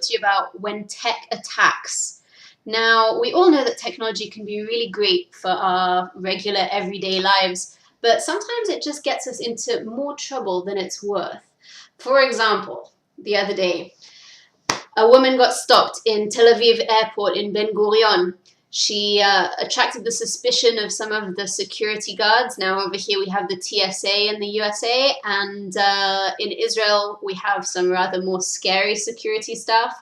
To you about when tech attacks. Now, we all know that technology can be really great for our regular everyday lives, but sometimes it just gets us into more trouble than it's worth. For example, the other day, a woman got stopped in Tel Aviv airport in Ben Gurion. She attracted the suspicion of some of the security guards. Now, over here we have the TSA in the USA, and in Israel we have some rather more scary security staff.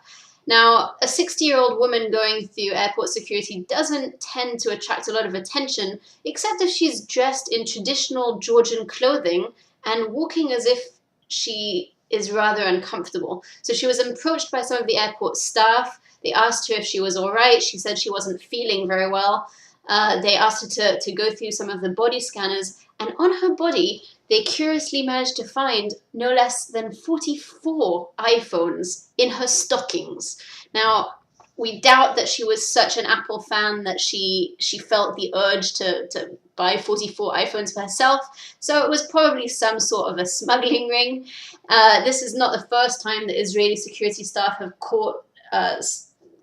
Now, a 60-year-old woman going through airport security doesn't tend to attract a lot of attention, except if she's dressed in traditional Georgian clothing and walking as if she is rather uncomfortable. So she was approached by some of the airport staff. They asked her if she was all right. She said she wasn't feeling very well. They asked her to go through some of the body scanners, and on her body, they curiously managed to find no less than 44 iPhones in her stockings. Now, we doubt that she was such an Apple fan that she felt the urge to buy 44 iPhones for herself. So it was probably some sort of a smuggling ring. This is not the first time that Israeli security staff have caught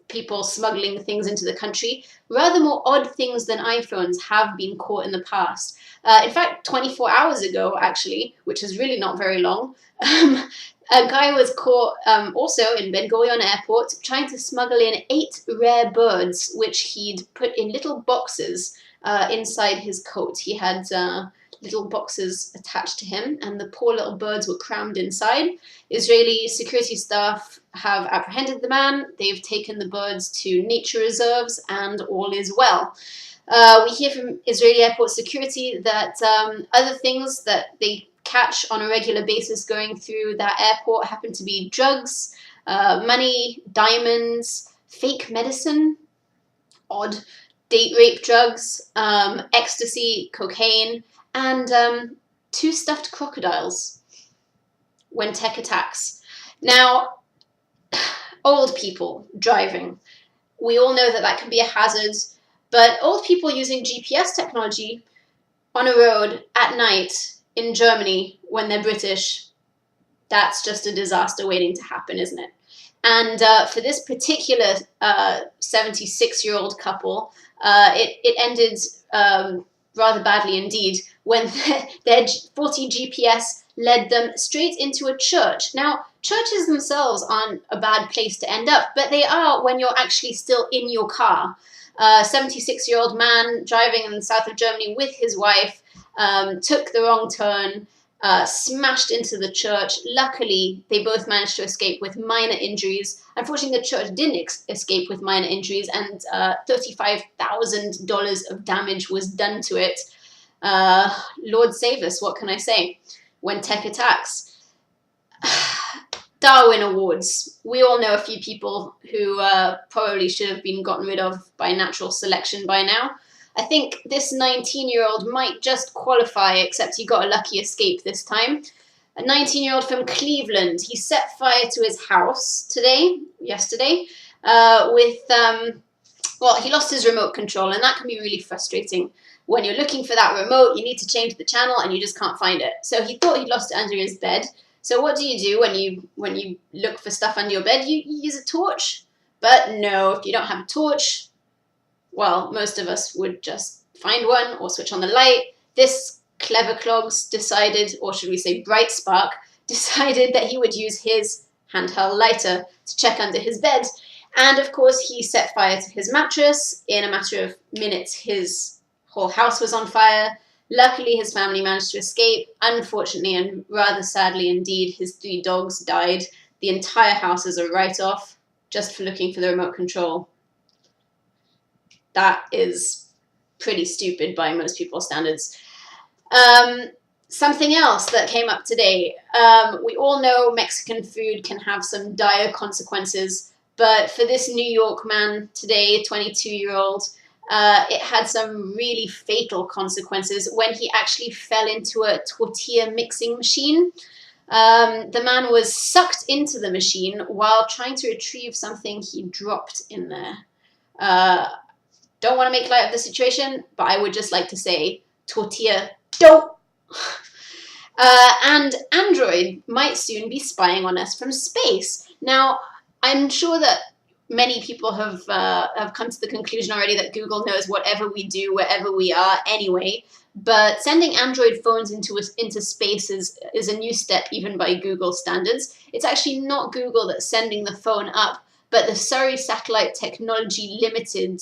people smuggling things into the country. Rather more odd things than iPhones have been caught in the past. In fact, 24 hours ago, actually, which is really not very long, a guy was caught also in Ben Gurion Airport trying to smuggle in 8 rare birds, which he'd put in little boxes inside his coat. He had little boxes attached to him, and the poor little birds were crammed inside. Israeli security staff have apprehended the man. They've taken the birds to nature reserves, and all is well. We hear from Israeli airport security that other things that they catch on a regular basis going through that airport happen to be drugs, money, diamonds, fake medicine, odd, date rape drugs, ecstasy, cocaine, and 2 stuffed crocodiles when tech attacks. Now, old people driving. We all know that that can be a hazard, but old people using GPS technology on a road at night in Germany when they're British, that's just a disaster waiting to happen, isn't it? And for this particular 76-year-old couple, it ended rather badly indeed when their faulty GPS led them straight into a church. Now, churches themselves aren't a bad place to end up, but they are when you're actually still in your car. A 76-year-old man driving in the south of Germany with his wife took the wrong turn, smashed into the church. Luckily, they both managed to escape with minor injuries. Unfortunately, the church didn't escape with minor injuries, and $35,000 of damage was done to it. Lord save us, what can I say? When tech attacks. Darwin Awards. We all know a few people who probably should have been gotten rid of by natural selection by now. I think this 19-year-old might just qualify, except he got a lucky escape this time. A 19-year-old from Cleveland. He set fire to his house yesterday, well, he lost his remote control, and that can be really frustrating. When you're looking for that remote, you need to change the channel, and you just can't find it. So he thought he'd lost it under his bed. So what do when you look for stuff under your bed? You use a torch. But no, if you don't have a torch, well, most of us would just find one or switch on the light. This clever clogs decided, or should we say Bright Spark, decided that he would use his handheld lighter to check under his bed. And of course, he set fire to his mattress. In a matter of minutes, his whole house was on fire. Luckily, his family managed to escape. Unfortunately, and rather sadly indeed, his 3 dogs died. The entire house is a write-off just for looking for the remote control. That is pretty stupid by most people's standards. Something else that came up today. We all know Mexican food can have some dire consequences, but for this New York man today, 22-year-old, it had some really fatal consequences when he actually fell into a tortilla mixing machine. The man was sucked into the machine while trying to retrieve something he dropped in there. Don't want to make light of the situation, but I would just like to say, tortilla, don't! And Android might soon be spying on us from space. Now, I'm sure that many people have come to the conclusion already that Google knows whatever we do, wherever we are, anyway. But sending Android phones into space is a new step, even by Google standards. It's actually not Google that's sending the phone up, but the Surrey Satellite Technology Limited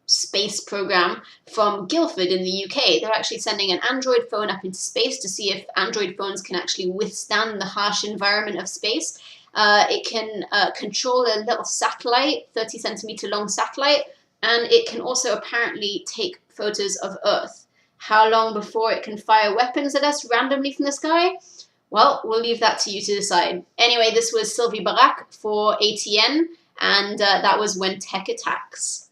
space program from Guildford in the UK. They're actually sending an Android phone up into space to see if Android phones can actually withstand the harsh environment of space. It can control a little satellite, 30 centimeter long satellite, and it can also apparently take photos of Earth. How long before it can fire weapons at us randomly from the sky? Well, we'll leave that to you to decide. Anyway, this was Sylvie Barak for ATN, and that was When Tech Attacks.